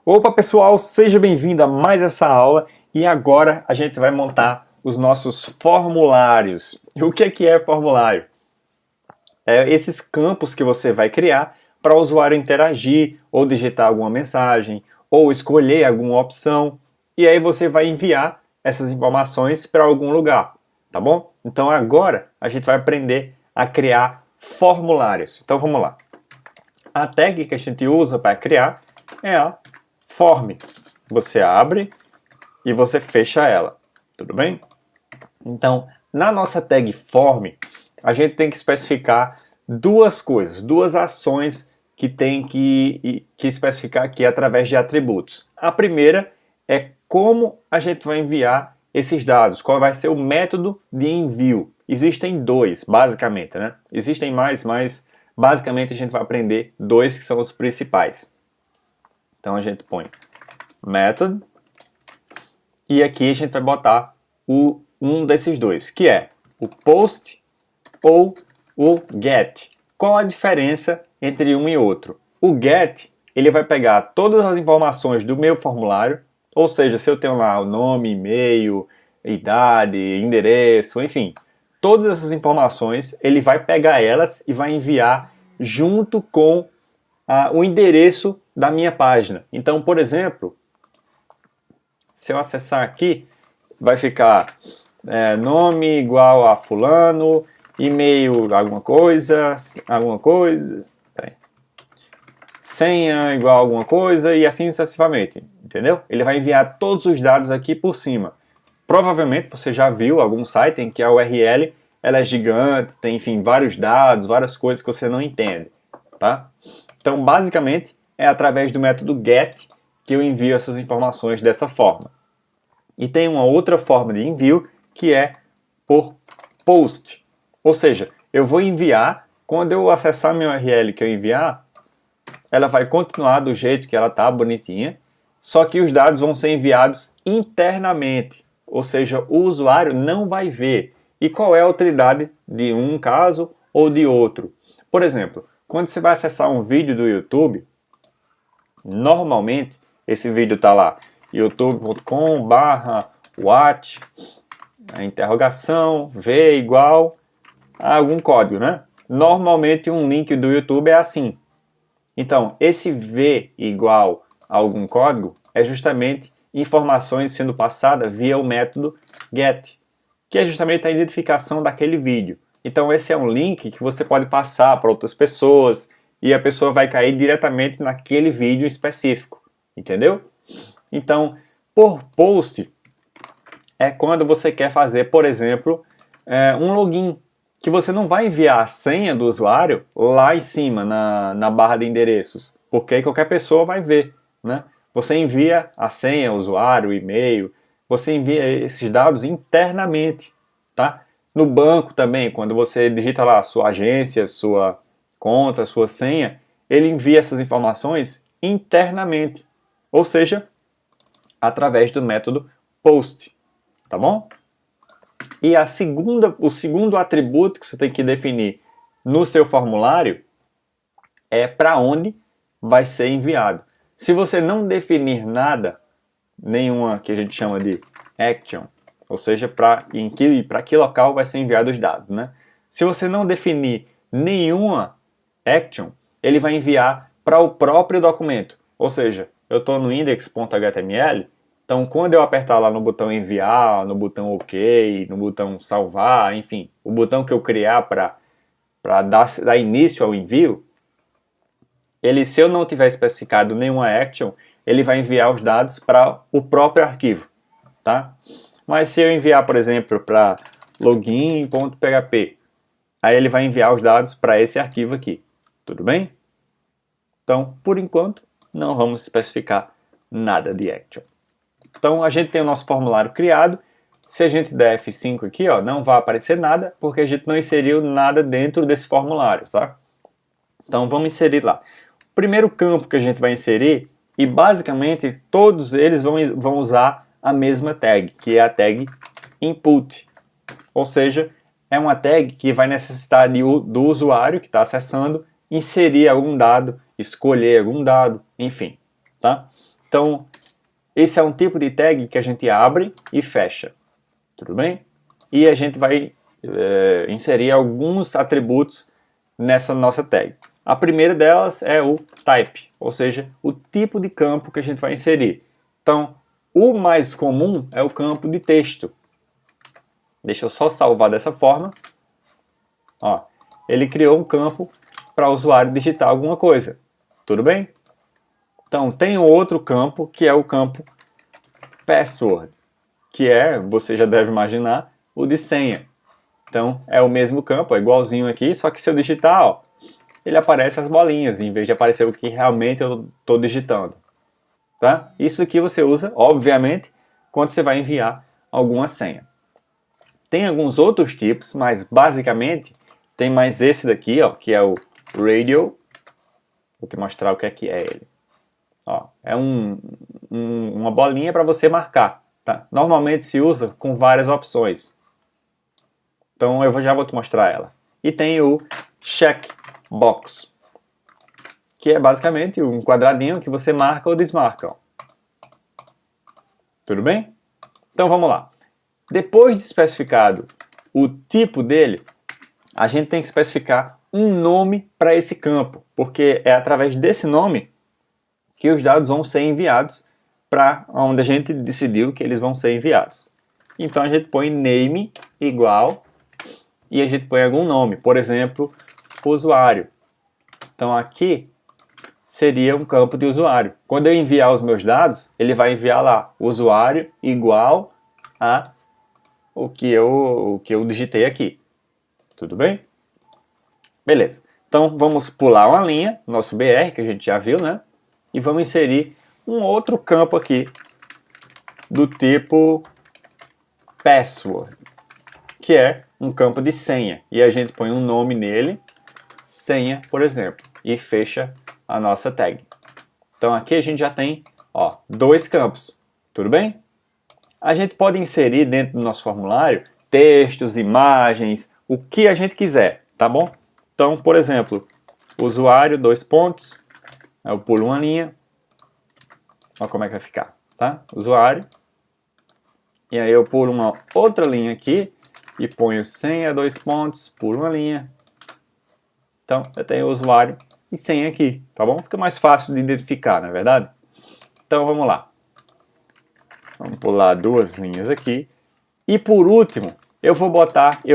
Opa pessoal, seja bem-vindo a mais essa aula e agora a gente vai montar os nossos formulários. E o que é formulário? É esses campos que você vai criar para o usuário interagir ou digitar alguma mensagem ou escolher alguma opção e aí você vai enviar essas informações para algum lugar, tá bom? Então agora a gente vai aprender a criar formulários. Então vamos lá. A tag que a gente usa para criar é a form. Você abre e você fecha ela, tudo bem? Então, na nossa tag form, a gente tem que especificar duas coisas, duas ações que tem que especificar aqui através de atributos. A primeira é como a gente vai enviar esses dados, qual vai ser o método de envio. Existem dois, basicamente, né? Existem mais, mas basicamente a gente vai aprender dois que são os principais. Então a gente põe method e aqui a gente vai botar um desses dois, que é o post ou o get. Qual a diferença entre um e outro? O get, ele vai pegar todas as informações do meu formulário, ou seja, se eu tenho lá o nome, e-mail, idade, endereço, enfim, todas essas informações, ele vai pegar elas e vai enviar junto com o endereço da minha página. Então, por exemplo, se eu acessar aqui, vai ficar nome igual a fulano, e-mail alguma coisa, senha igual a alguma coisa e assim sucessivamente, entendeu? Ele vai enviar todos os dados aqui por cima. Provavelmente você já viu algum site em que a URL ela é gigante, tem enfim vários dados, várias coisas que você não entende, tá? Então basicamente é através do método get que eu envio essas informações dessa forma. E tem uma outra forma de envio que é por post. Ou seja, eu vou enviar, quando eu acessar a minha URL que eu enviar, ela vai continuar do jeito que ela está, bonitinha, só que os dados vão ser enviados internamente. Ou seja, o usuário não vai ver. E qual é a utilidade de um caso ou de outro? Por exemplo, quando você vai acessar um vídeo do YouTube, normalmente esse vídeo está lá youtube.com/watch interrogação v igual a algum código, né? Normalmente um link do YouTube é assim. Então, esse v igual a algum código é justamente informações sendo passadas via o método get, que é justamente a identificação daquele vídeo. Então, esse é um link que você pode passar para outras pessoas e a pessoa vai cair diretamente naquele vídeo específico, entendeu? Então, por post é quando você quer fazer, por exemplo, um login, que você não vai enviar a senha do usuário lá em cima, na barra de endereços, porque aí qualquer pessoa vai ver, né? Você envia a senha, o usuário, o e-mail, você envia esses dados internamente, tá? No banco também, quando você digita lá sua agência, sua conta, sua senha, ele envia essas informações internamente, ou seja, através do método post, tá bom? E o segundo atributo que você tem que definir no seu formulário é para onde vai ser enviado. Se você não definir nada, nenhuma que a gente chama de action, ou seja, para que local vai ser enviado os dados, né? Se você não definir nenhuma action, ele vai enviar para o próprio documento. Ou seja, eu estou no index.html, então quando eu apertar lá no botão enviar, no botão OK, no botão salvar, enfim, o botão que eu criar para dar início ao envio, se eu não tiver especificado nenhuma action, ele vai enviar os dados para o próprio arquivo, tá? Mas se eu enviar, por exemplo, para login.php, aí ele vai enviar os dados para esse arquivo aqui, tudo bem? Então, por enquanto, não vamos especificar nada de action. Então, a gente tem o nosso formulário criado. Se a gente der F5 aqui, ó, não vai aparecer nada, porque a gente não inseriu nada dentro desse formulário, tá? Então, vamos inserir lá. O primeiro campo que a gente vai inserir, e basicamente todos eles vão usar a mesma tag, que é a tag input. Ou seja, é uma tag que vai necessitar do usuário que está acessando inserir algum dado, escolher algum dado, enfim, tá? Então, esse é um tipo de tag que a gente abre e fecha, tudo bem? E a gente vai inserir alguns atributos nessa nossa tag. A primeira delas é o type, ou seja, o tipo de campo que a gente vai inserir. Então, o mais comum é o campo de texto. Deixa eu só salvar dessa forma. Ó, ele criou um campo para o usuário digitar alguma coisa. Tudo bem? Então, tem outro campo que é o campo password, que é, você já deve imaginar, o de senha. Então, é o mesmo campo, é igualzinho aqui, só que se eu digitar, ó, ele aparece as bolinhas, em vez de aparecer o que realmente eu estou digitando. Tá? Isso aqui você usa, obviamente, quando você vai enviar alguma senha. Tem alguns outros tipos, mas basicamente tem mais esse daqui, ó, que é o radio. Vou te mostrar o que é ele. Ó, é uma bolinha para você marcar. Tá? Normalmente se usa com várias opções. Então eu já vou te mostrar ela. E tem o checkbox, que é basicamente um quadradinho que você marca ou desmarca. Ó. Tudo bem? Então vamos lá. Depois de especificado o tipo dele, a gente tem que especificar um nome para esse campo, porque é através desse nome que os dados vão ser enviados para onde a gente decidiu que eles vão ser enviados. Então a gente põe name igual e a gente põe algum nome, por exemplo, usuário. Então aqui seria um campo de usuário. Quando eu enviar os meus dados, ele vai enviar lá usuário igual a o que eu digitei aqui. Tudo bem? Beleza. Então vamos pular uma linha, nosso BR, que a gente já viu, né? E vamos inserir um outro campo aqui do tipo password, que é um campo de senha. E a gente põe um nome nele, senha, por exemplo, e fecha a nossa tag. Então aqui a gente já tem, ó, dois campos. Tudo bem? A gente pode inserir dentro do nosso formulário textos, imagens, o que a gente quiser, tá bom? Então, por exemplo, usuário, dois pontos, eu pulo uma linha, olha como é que vai ficar, tá? Usuário, e aí eu pulo uma outra linha aqui e ponho senha, dois pontos, pulo uma linha. Então, eu tenho usuário e senha aqui, tá bom? Fica mais fácil de identificar, não é verdade? Então, vamos lá. Vamos pular duas linhas aqui. E por último, eu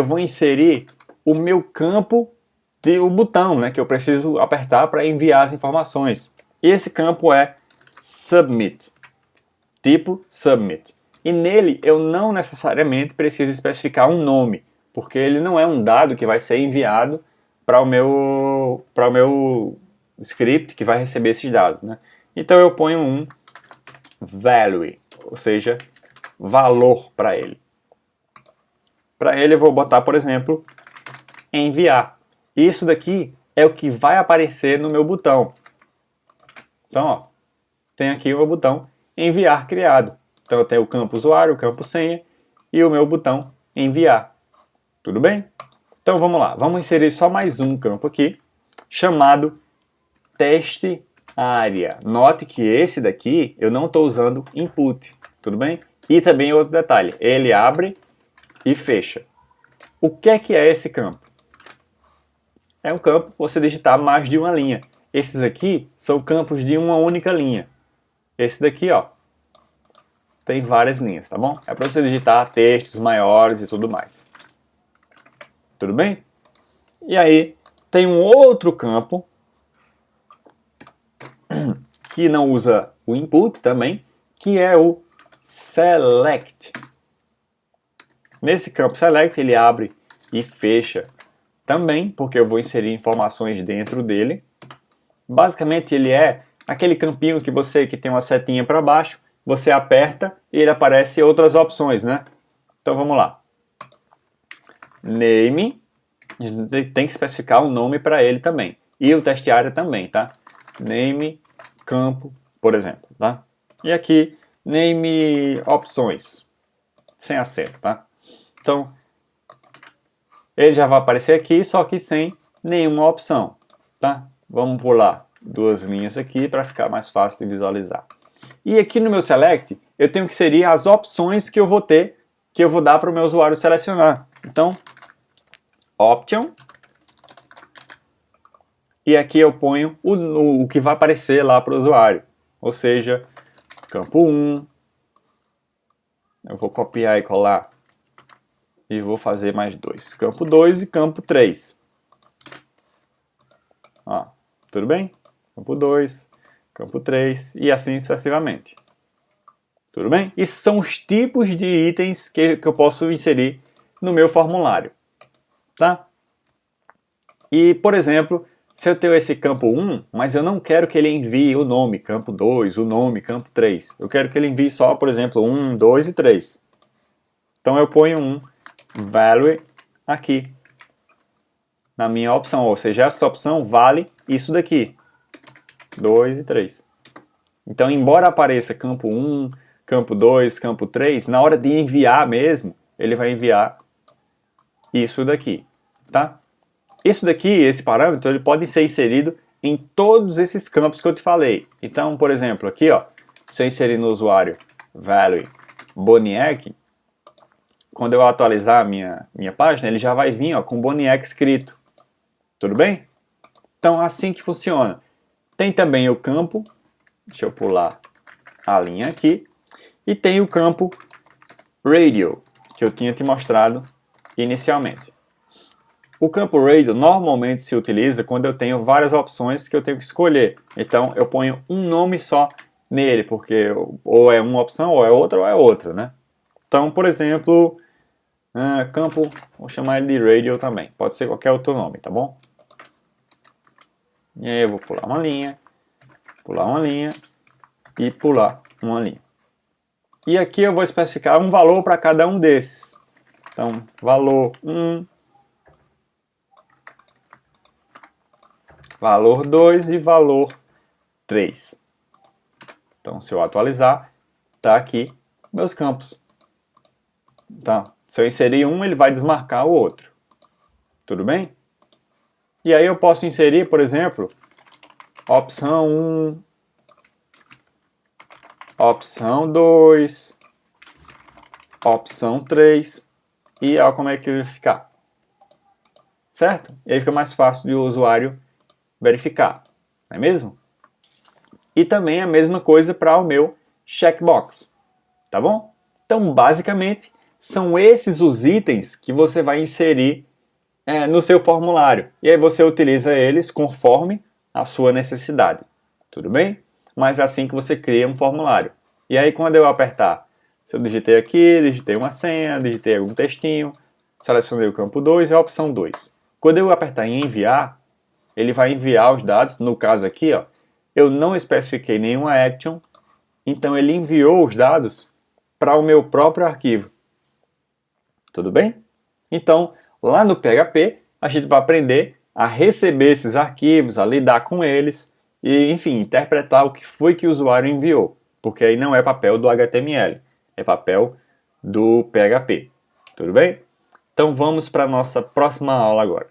vou inserir o meu campo o botão, né, que eu preciso apertar para enviar as informações. E esse campo é submit, tipo submit. E nele eu não necessariamente preciso especificar um nome, porque ele não é um dado que vai ser enviado para o meu script que vai receber esses dados, né? Então eu ponho um value, ou seja, valor para ele. Para ele eu vou botar, por exemplo, enviar. Isso daqui é o que vai aparecer no meu botão. Então, ó, tem aqui o meu botão enviar criado. Então eu tenho o campo usuário, o campo senha e o meu botão enviar. Tudo bem? Então vamos lá, vamos inserir só mais um campo aqui, chamado teste área. Note que esse daqui eu não estou usando input, tudo bem? E também outro detalhe, ele abre e fecha. O que é esse campo? É um campo para você digitar mais de uma linha. Esses aqui são campos de uma única linha. Esse daqui, ó, tem várias linhas, tá bom? É para você digitar textos maiores e tudo mais. Tudo bem? E aí, tem um outro campo que não usa o input também, que é o select. Nesse campo select, ele abre e fecha também, porque eu vou inserir informações dentro dele. Basicamente, ele é aquele campinho que tem uma setinha para baixo, você aperta e ele aparece outras opções, né? Então vamos lá. Name, a gente tem que especificar um nome para ele também. E o teste área também, tá? Name, campo, por exemplo, tá? E aqui, name opções, sem acento, tá? Então, ele já vai aparecer aqui, só que sem nenhuma opção, tá? Vamos pular duas linhas aqui para ficar mais fácil de visualizar. E aqui no meu select, eu tenho que inserir as opções que eu vou ter, que eu vou dar para o meu usuário selecionar. Então, option, e aqui eu ponho o que vai aparecer lá para o usuário. Ou seja, campo 1, eu vou copiar e colar, e vou fazer mais 2. Campo 2 e campo 3. Ó, tudo bem? Campo 2, campo 3 e assim sucessivamente. Tudo bem? Isso são os tipos de itens que eu posso inserir no meu formulário. Tá? E, por exemplo, se eu tenho esse campo 1, mas eu não quero que ele envie o nome campo 2, o nome campo 3. Eu quero que ele envie só, por exemplo, 1, 2 e 3. Então eu ponho um value aqui na minha opção, ou seja, essa opção vale isso daqui, 2 e 3. Então, embora apareça campo 1, campo 2, campo 3, na hora de enviar mesmo, ele vai enviar isso daqui, tá? Isso daqui, esse parâmetro, ele pode ser inserido em todos esses campos que eu te falei. Então, por exemplo, aqui, ó, se eu inserir no usuário value Boniek, quando eu atualizar a minha página, ele já vai vir, ó, com Boniek escrito. Tudo bem? Então, assim que funciona. Tem também o campo, deixa eu pular a linha aqui, e tem o campo radio, que eu tinha te mostrado inicialmente. O campo radio normalmente se utiliza quando eu tenho várias opções que eu tenho que escolher. Então, eu ponho um nome só nele, porque ou é uma opção, ou é outra, né? Então, por exemplo, campo, vou chamar ele de radio também. Pode ser qualquer outro nome, tá bom? E aí eu vou pular uma linha e pular uma linha. E aqui eu vou especificar um valor para cada um desses. Então, valor 1, valor 2 e valor 3. Então, se eu atualizar, está aqui meus campos. Tá? Se eu inserir um, ele vai desmarcar o outro. Tudo bem? E aí eu posso inserir, por exemplo, opção 1, opção 2, opção 3, e olha como é que ele vai ficar. Certo? E aí fica mais fácil de o usuário verificar, não é mesmo? E também a mesma coisa para o meu checkbox, tá bom? Então, basicamente, são esses os itens que você vai inserir no seu formulário. E aí você utiliza eles conforme a sua necessidade, tudo bem? Mas é assim que você cria um formulário. E aí quando eu apertar, se eu digitei aqui, digitei uma senha, digitei algum textinho, selecionei o campo 2 e a opção 2. Quando eu apertar em enviar, ele vai enviar os dados, no caso aqui, ó, eu não especifiquei nenhuma action, então ele enviou os dados para o meu próprio arquivo. Tudo bem? Então, lá no PHP, a gente vai aprender a receber esses arquivos, a lidar com eles e, enfim, interpretar o que foi que o usuário enviou, porque aí não é papel do HTML, é papel do PHP. Tudo bem? Então vamos para a nossa próxima aula agora.